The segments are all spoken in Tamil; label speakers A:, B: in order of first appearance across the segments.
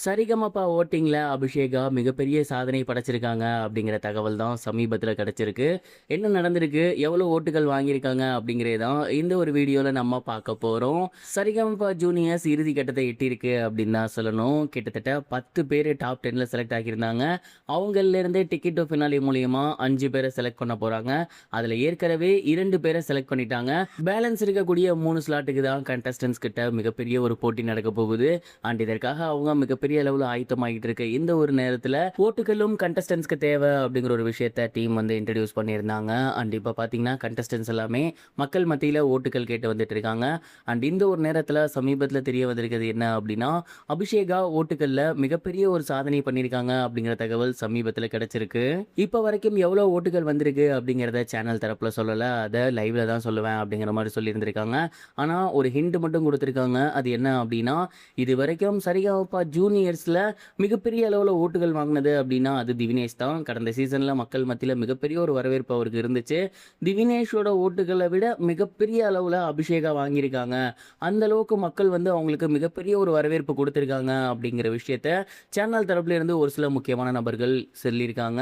A: சரிகமபா ஓட்டிங்கில அபிஷேகா மிகப்பெரிய சாதனை படைச்சிருக்காங்க அப்படிங்கிற தகவல் தான் சமீபத்தில கிடைச்சிருக்கு. என்ன நடந்திருக்கு? எவ்வளோ ஓட்டுகள் வாங்கியிருக்காங்க? அப்படிங்கிறது தான் இந்த ஒரு வீடியோல நம்ம பார்க்க போறோம். சரிகமபா ஜூனியர்ஸ் இறுதி கட்டத்தை எட்டியிருக்கு அப்படின்னு தான் சொல்லணும். கிட்டத்தட்ட 10 பேர் டாப் 10ல செலக்ட் ஆகியிருந்தாங்க. அவங்கள்லேருந்தே டிக்கெட் டு ஃபினாலே மூலியமா 5 பேரை செலக்ட் பண்ண போறாங்க. அதில ஏற்கனவே 2 பேரை செலக்ட் பண்ணிட்டாங்க. பேலன்ஸ் இருக்கக்கூடிய 3 ஸ்லாட்டுக்கு தான் கண்டஸ்டன்ட்ஸ் கிட்ட மிகப்பெரிய ஒரு போட்டி நடக்க போகுது. அண்ட் இதற்காக அவங்க மிகப்பெரிய அளவுல ஆயத்தமாகிட்டு இருக்கு. இந்த ஒரு நேரத்துல ஓட்டுகளும் கண்டஸ்டன்ஸ்க்கு தேவை அப்படிங்கிற ஒரு விஷயத்த டீம் வந்து இன்ட்ரடியூஸ் பண்ணியிருந்தாங்க. அண்ட் இப்போ பார்த்தீங்கன்னா கண்டஸ்டன்ஸ் எல்லாமே மக்கள் மத்தியில் ஓட்டுகள் கேட்டு வந்துட்டு இருக்காங்க. அண்ட் இந்த ஒரு நேரத்தில் சமீபத்தில் தெரிய வந்திருக்கிறது என்ன அப்படின்னா, அபிஷேகா ஓட்டுகளில் மிகப்பெரிய ஒரு சாதனை பண்ணியிருக்காங்க அப்படிங்கிற தகவல் சமீபத்தில் கிடைச்சிருக்கு. இப்போ வரைக்கும் எவ்வளோ ஓட்டுகள் வந்திருக்கு அப்படிங்கிறத சேனல் தரப்புல சொல்லலை, அதை லைவ்ல தான் சொல்லுவேன் அப்படிங்கிற மாதிரி சொல்லியிருந்திருக்காங்க. ஆனால் ஒரு ஹிண்ட் மட்டும் கொடுத்துருக்காங்க. அது என்ன அப்படின்னா, இது வரைக்கும் சரிகமபா ஜூனியர்ஸில் மிகப்பெரிய அளவில் ஓட்டுகள் வாங்கினது அப்படின்னா அது திவினேஷ் தான். கடந்த சீசனில் மக்கள் மத்தியில் மிகப்பெரிய ஒரு வரவேற்பு அவருக்கு இருந்துச்சு. திவினேஷோட ஓட்டுகளை விட மிகப்பெரிய அளவில் அபிஷேகா வாங்கியிருக்காங்க. அந்த அளவுக்கு மக்கள் வந்து அவங்களுக்கு மிகப்பெரிய ஒரு வரவேற்பு கொடுத்துருக்காங்க அப்படிங்கிற விஷயத்த சேனல் தரப்புல இருந்து ஒரு சில முக்கியமான நபர்கள் சொல்லியிருக்காங்க.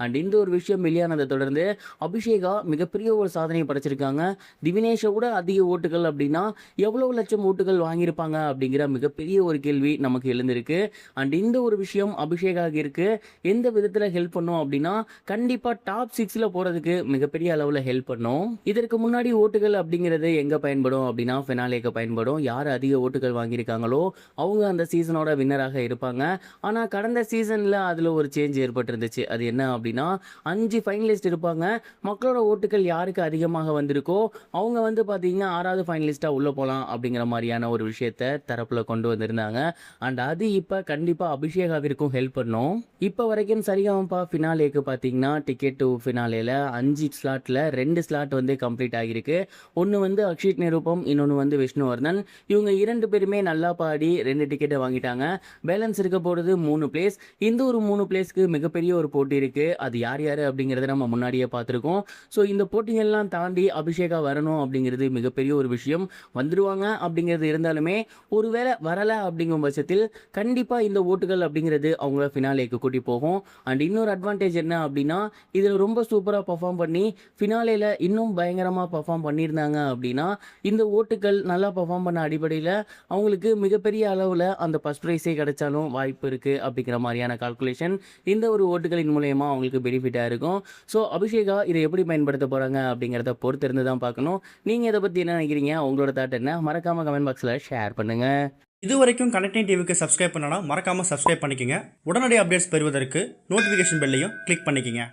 A: அண்ட் இந்த ஒரு விஷயம் வெளியானதை தொடர்ந்து அபிஷேகா மிகப்பெரிய ஒரு சாதனையை படைச்சிருக்காங்க. திவினேஷை விட அதிக ஓட்டுகள் அப்படின்னா எவ்வளவு லட்சம் ஓட்டுகள் வாங்கியிருப்பாங்க அப்படிங்கிற மிகப்பெரிய ஒரு கேள்வி நமக்கு எழுந்திருக்கு. அண்ட் இந்த ஒரு விஷயம் அபிஷேகாவிற்கு எந்த விதத்தில் ஹெல்ப் பண்ணும் அப்படின்னா, கண்டிப்பாக டாப் 6ல் போகிறதுக்கு மிகப்பெரிய அளவில் ஹெல்ப் பண்ணும். இதற்கு முன்னாடி ஓட்டுகள் அப்படிங்கிறது எங்கே பயன்படும் அப்படின்னா ஃபினாலேக்கு பயன்படும். யார் அதிக ஓட்டுகள் வாங்கியிருக்காங்களோ அவங்க அந்த சீசனோட வின்னராக இருப்பாங்க. ஆனால் கடந்த சீசனில் அதில் ஒரு சேஞ்ச் ஏற்பட்டிருந்துச்சு. அது என்ன அப்படின்னா, 5 ஃபைனலிஸ்ட் இருப்பாங்க. மக்களோட ஓட்டுகள் யாருக்கு அதிகமாக வந்திருக்கோ அவங்க வந்து பார்த்தீங்கன்னா 6வது ஃபைனலிஸ்ட்டாக உள்ளே போகலாம் அப்படிங்கிற மாதிரியான ஒரு விஷயத்தை தரப்பில் கொண்டு வந்திருந்தாங்க. அண்ட் அது இப்போ கண்டிப்பாக அபிஷேகாவிற்கும் ஹெல்ப் பண்ணும். இப்போ வரைக்கும் சரிகமபா ஃபினாலேக்கு பார்த்தீங்கன்னா டிக்கெட் டு ஃபினாலேல 5 ஸ்லாட்டில் 2 ஸ்லாட் வந்து கம்ப்ளீட் ஆகியிருக்கு. ஒன்று வந்து அக்ஷித் நிருபம், இன்னொன்று வந்து விஷ்ணுவர்தன். இவங்க 2 பேருமே நல்லா பாடி 2 டிக்கெட்டை வாங்கிட்டாங்க. பேலன்ஸ் இருக்க போகிறது 3 பிளேஸ். இந்த ஒரு 3 பிளேஸ்க்கு மிகப்பெரிய ஒரு போட்டி இருக்குது. அது யார் யார் அப்படிங்கிறத நம்ம முன்னாடியே பார்த்துருக்கோம். ஸோ இந்த போட்டிகள்லாம் தாண்டி அபிஷேகா வரணும் அப்படிங்கிறது மிகப்பெரிய ஒரு விஷயம். வந்துடுவாங்க அப்படிங்கிறது இருந்தாலுமே ஒருவேளை வரலை அப்படிங்கும் பட்சத்தில் கண்டிப்பாக இந்த ஓட்டுகள் அப்படிங்கிறது அவங்கள ஃபினாலேக்கு கூட்டி போகும். அண்ட் இன்னொரு அட்வான்டேஜ் என்ன அப்படின்னா, இதில் ரொம்ப சூப்பராக பர்ஃபார்ம் பண்ணி ஃபினாலேயில் இன்னும் பயங்கரமாக பர்ஃபார்ம் பண்ணியிருந்தாங்க அப்படின்னா இந்த ஓட்டுகள் நல்லா பர்ஃபார்ம் பண்ண அடிப்படையில் அவங்களுக்கு மிகப்பெரிய அளவில் அந்த ஃபர்ஸ்ட் ப்ரைஸே கிடைச்சாலும் வாய்ப்பு இருக்குது அப்படிங்கிற மாதிரியான கால்குலேஷன் இந்த ஒரு ஓட்டுகளின் மூலயமா அவங்களுக்கு பெனிஃபிட்டாக இருக்கும். ஸோ அபிஷேகா இதை எப்படி பயன்படுத்த போகிறாங்க அப்படிங்கிறத பொறுத்து இருந்து தான் பார்க்கணும். நீங்கள் இதை பற்றி என்ன நினைக்கிறீங்க? உங்களோட தாட் என்ன? மறக்காமல் கமெண்ட் பாக்ஸில் ஷேர் பண்ணுங்கள்.
B: இது வரைக்கும் கனெக்டிங் டிவிக்கு சப்ஸ்கிரைப் பண்ணனா மறக்காமல் சப்ஸ்கிரைப் பண்ணிக்கங்க. உடனடி அப்டேட்ஸ் பெறுவதற்கு நோட்டிஃபிகேஷன் பெல்லையும் கிளிக் பண்ணிக்கங்க.